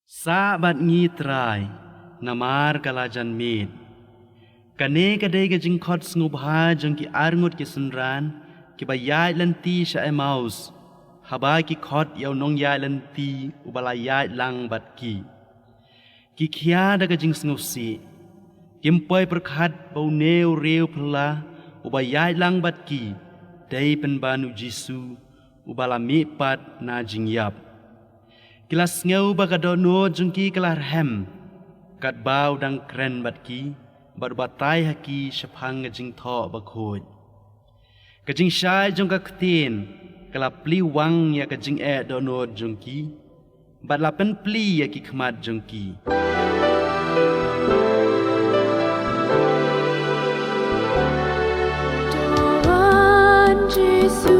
Sabat ngitrai, namar kalajan mid. Kane kadai ke jingkot ngubha jong ki arngut ki sunran, ki bayai lanti sya maus. Haba ki khot yaw nong yai lanti ubalayai lang bat ki. Ki khia da ke jing sngusi. Kimpoi perkhat bau neu reu pela ubayai lang bat ki. Dai penbanu Jisu ubalami pat na jingyap. Kilas ngau bagadono jungki kelar hem. Kat bau dang kren bat ki. Bat batai haki syapang ngejing tho bakhoj. Kejing syai jong ka ketin. Kala pli wang ya kejing dono jungki. Bat lapen pli ya ki khmat jungki. WAN Jisu